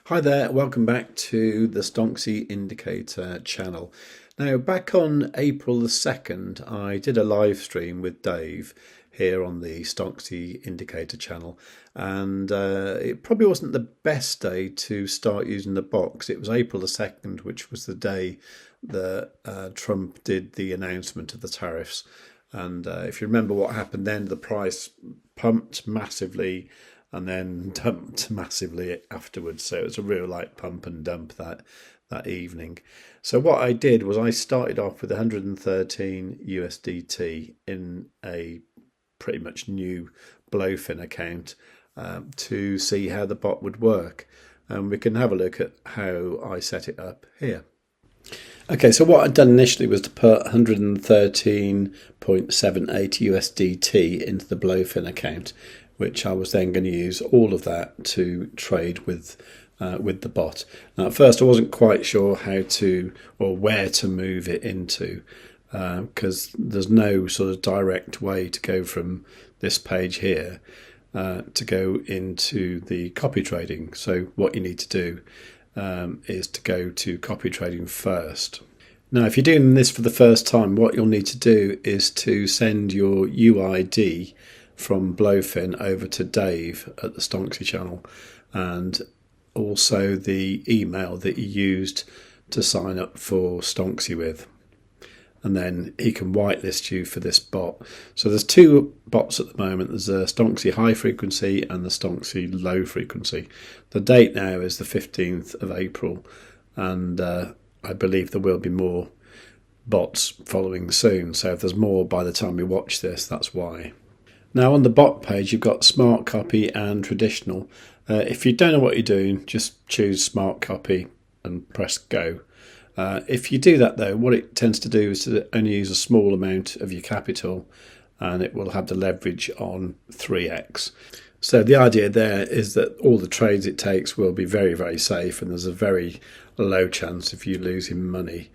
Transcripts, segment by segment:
Hi there, welcome back to the Stonksy Indicator channel. Now, back on April the 2nd, I did a live stream with Dave here on the Stonksy Indicator channel, and it probably wasn't the best day to start using the box. It was April the 2nd, which was the day that Trump did the announcement of the tariffs. And if you remember what happened then, the price pumped massively and then dumped massively afterwards. So it was a real like pump and dump that evening. So what I did was I started off with 113 USDT in a pretty much new BLOFIN account to see how the bot would work. And we can have a look at how I set it up here. Okay, so what I'd done initially was to put 113.78 USDT into the BLOFIN account, which I was then going to use all of that to trade with the bot. Now, at first I wasn't quite sure how to or where to move it into because there's no sort of direct way to go from this page here to go into the copy trading. So what you need to do is to go to copy trading first. Now, if you're doing this for the first time, what you'll need to do is to send your UID from BLOFIN over to Dave at the Stonksy channel, and also the email that you used to sign up for Stonksy with. And then he can whitelist you for this bot. So there's two bots at the moment. There's a Stonksy high frequency and the Stonksy low frequency. The date now is the 15th of April, and I believe there will be more bots following soon. So if there's more by the time we watch this, that's why. Now on the bot page, you've got smart copy and traditional. If you don't know what you're doing, just choose smart copy and press go. If you do that though, what it tends to do is to only use a small amount of your capital, and it will have the leverage on 3x. So the idea there is that all the trades it takes will be very, very safe, and there's a very low chance of you losing money.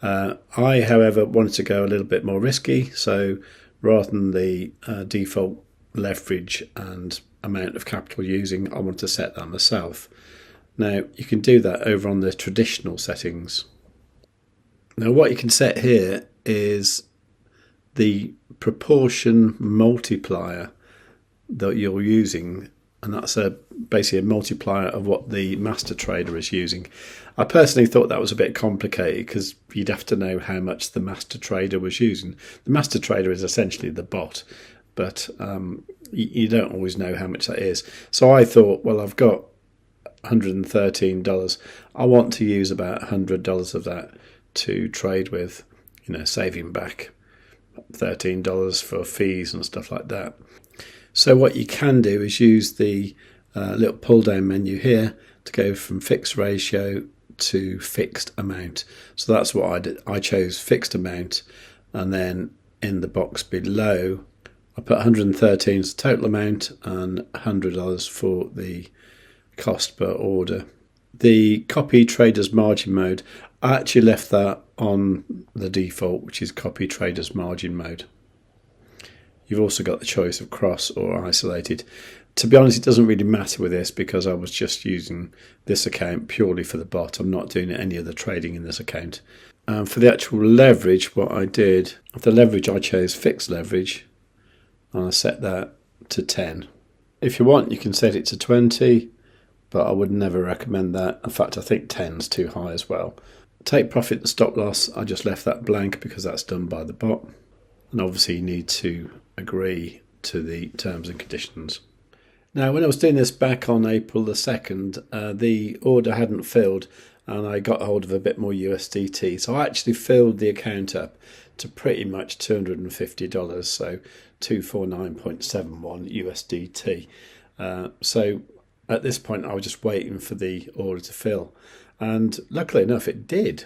I, however, wanted to go a little bit more risky, so rather than the default leverage and amount of capital using, I want to set that myself. Now, you can do that over on the traditional settings. Now, what you can set here is the proportion multiplier that you're using, and that's basically a multiplier of what the master trader is using. I personally thought that was a bit complicated because you'd have to know how much the master trader was using. The master trader is essentially the bot, but you don't always know how much that is. So I thought, well, I've got $113. I want to use about $100 of that to trade with, saving back $13 for fees and stuff like that. So what you can do is use the little pull down menu here to go from fixed ratio to fixed amount. So that's what I did. I chose fixed amount, and then in the box below I put 113 as the total amount and $100 for the cost per order. The copy traders margin mode, I actually left that on the default, which is copy traders margin mode. You've also got the choice of cross or isolated. To be honest, it doesn't really matter with this because I was just using this account purely for the bot. I'm not doing any other trading in this account. For the actual leverage, what I did, the leverage I chose fixed leverage, and I set that to 10. If you want, you can set it to 20, but I would never recommend that. In fact, I think 10's too high as well. Take profit and stop loss, I just left that blank because that's done by the bot. And obviously you need to agree to the terms and conditions. Now, when I was doing this back on April the 2nd, the order hadn't filled and I got hold of a bit more USDT. So I actually filled the account up to pretty much $250, so 249.71 USDT. So at this point, I was just waiting for the order to fill. And luckily enough, it did.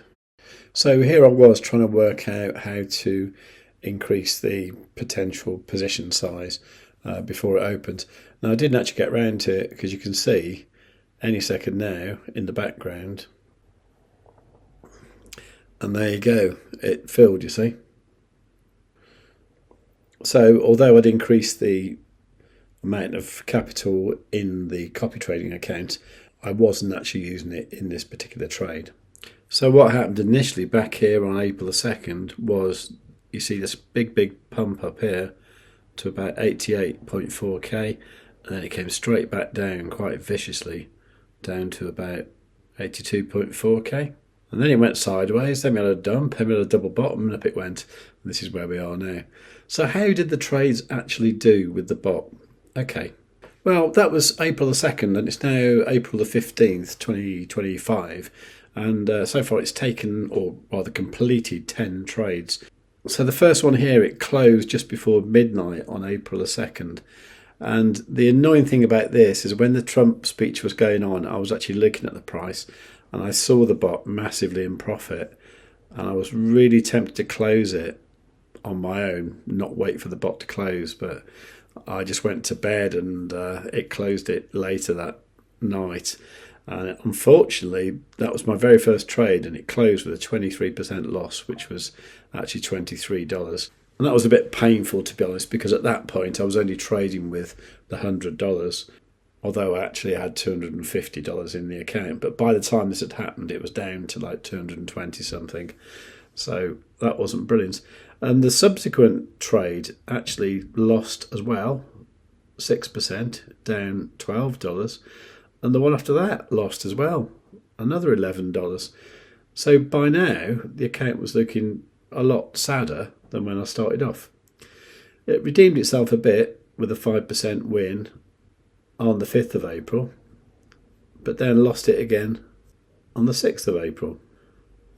So here I was trying to work out how to increase the potential position size before it opened. Now, I didn't actually get round to it because you can see any second now in the background. And there you go, it filled, you see. So although I'd increased the amount of capital in the copy trading account, I wasn't actually using it in this particular trade. So what happened initially back here on April the 2nd was, you see this big pump up here to about 88.4k, and then it came straight back down quite viciously down to about 82.4k, and then it went sideways, then we had a dump, then we had a double bottom, and up it went. And this is where we are now. So how did the trades actually do with the bot? Okay, well, that was April the 2nd, and it's now April the 15th 2025, and so far it's taken, or rather completed, 10 trades. So the first one here, it closed just before midnight on April the 2nd. And the annoying thing about this is when the Trump speech was going on, I was actually looking at the price and I saw the bot massively in profit. And I was really tempted to close it on my own, not wait for the bot to close. But I just went to bed and it closed it later that night. And unfortunately, that was my very first trade, and it closed with a 23% loss, which was actually $23. And that was a bit painful, to be honest, because at that point I was only trading with the $100, although I actually had $250 in the account. But by the time this had happened, it was down to like 220 something. So that wasn't brilliant. And the subsequent trade actually lost as well, 6%, down $12. And the one after that lost as well, another $11. So by now, the account was looking a lot sadder than when I started off. It redeemed itself a bit with a 5% win on the 5th of April, but then lost it again on the 6th of April.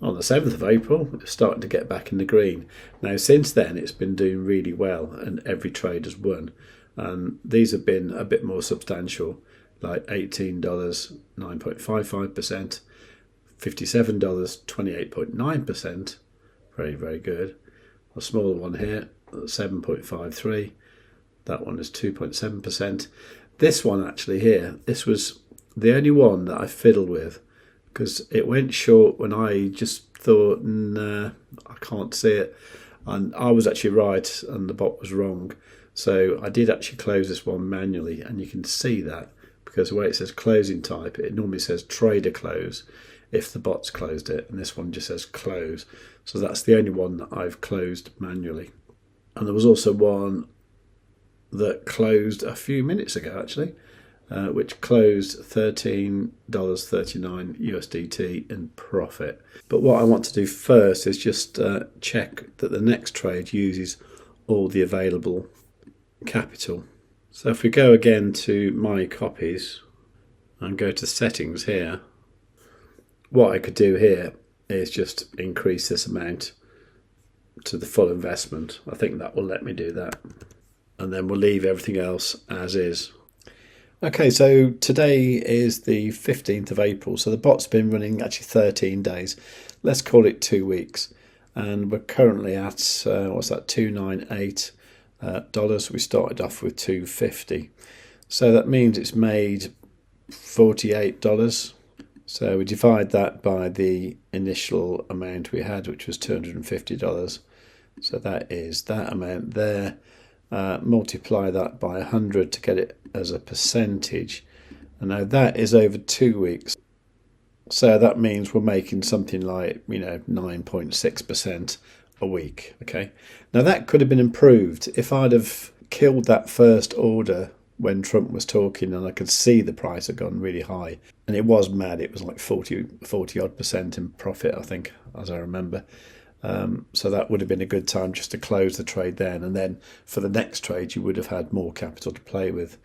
On the 7th of April, it's starting to get back in the green. Now, since then, it's been doing really well, and every trade has won. And these have been a bit more substantial, like $18, 9.55%, $57, 28.9%, very good. A smaller one here, 7.53, that one is 2.7%. This one actually here, this was the only one that I fiddled with, because it went short when I just thought, nah, I can't see it. And I was actually right and the bot was wrong. So I did actually close this one manually, and you can see that, because the way it says closing type, it normally says trader close if the bot's closed it, and this one just says close. So that's the only one that I've closed manually. And there was also one that closed a few minutes ago actually, which closed $13.39 USDT in profit. But what I want to do first is just check that the next trade uses all the available capital. So if we go again to my copies and go to settings here, what I could do here is just increase this amount to the full investment. I think that will let me do that. And then we'll leave everything else as is. Okay, so today is the 15th of April. So the bot's been running actually 13 days. Let's call it 2 weeks. And we're currently at, what's that, $298. We started off with $250. So that means it's made $48. So we divide that by the initial amount we had, which was $250. So that is that amount there. Multiply that by 100 to get it as a percentage. And now that is over 2 weeks. So that means we're making something like, 9.6% a week. Okay. Now that could have been improved if I'd have killed that first order when Trump was talking and I could see the price had gone really high. And it was mad. It was like 40 odd percent in profit, I think, as I remember. So that would have been a good time just to close the trade then. And then for the next trade, you would have had more capital to play with.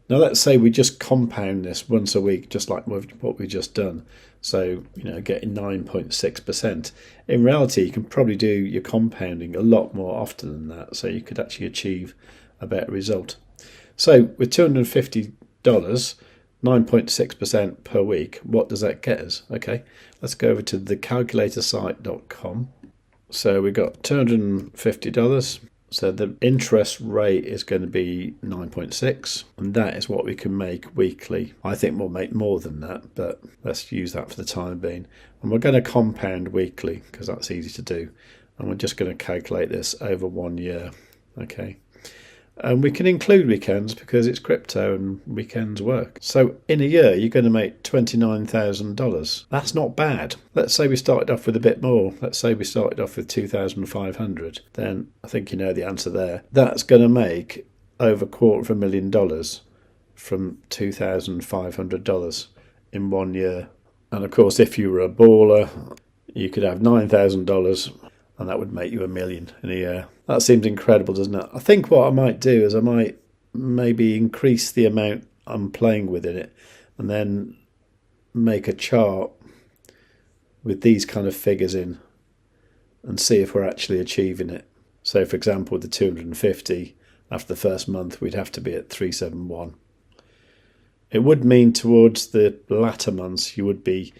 Now, let's say we just compound this once a week, just like what we've just done. So, getting 9.6%. In reality, you can probably do your compounding a lot more often than that. So you could actually achieve a better result. So with $250, 9.6% per week, what does that get us? Okay, let's go over to thecalculatorsite.com. So we got $250. So the interest rate is going to be 9.6, and that is what we can make weekly. I think we'll make more than that, but let's use that for the time being. And we're going to compound weekly because that's easy to do. And we're just going to calculate this over 1 year. Okay. And we can include weekends because it's crypto and weekends work. So in a year, you're going to make $29,000. That's not bad. Let's say we started off with a bit more. Let's say we started off with 2,500. Then I think you know the answer there. That's going to make over $250,000 from $2,500 in 1 year. And of course, if you were a baller, you could have $9,000 and that would make you $1 million in a year. That seems incredible, doesn't it? I think what I might do is I might maybe increase the amount I'm playing with in it and then make a chart with these kind of figures in and see if we're actually achieving it. So for example, with the 250, after the first month, we'd have to be at 371. It would mean towards the latter months, you would be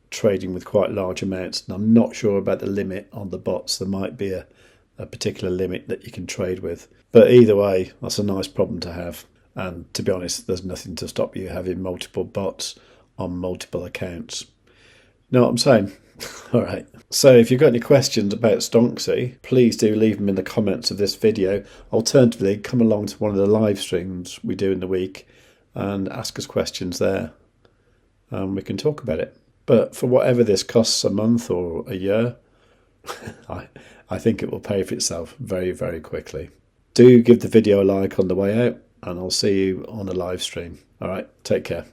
trading with quite large amounts, and I'm not sure about the limit on the bots. There might be a particular limit that you can trade with, but either way, that's a nice problem to have. And to be honest, there's nothing to stop you having multiple bots on multiple accounts. You know what I'm saying? All right, so if you've got any questions about Stonksy, please do leave them in the comments of this video. Alternatively, come along to one of the live streams we do in the week and ask us questions there, and we can talk about it. But for whatever this costs a month or a year, I think it will pay for itself very, very quickly. Do give the video a like on the way out, and I'll see you on the live stream. All right, take care.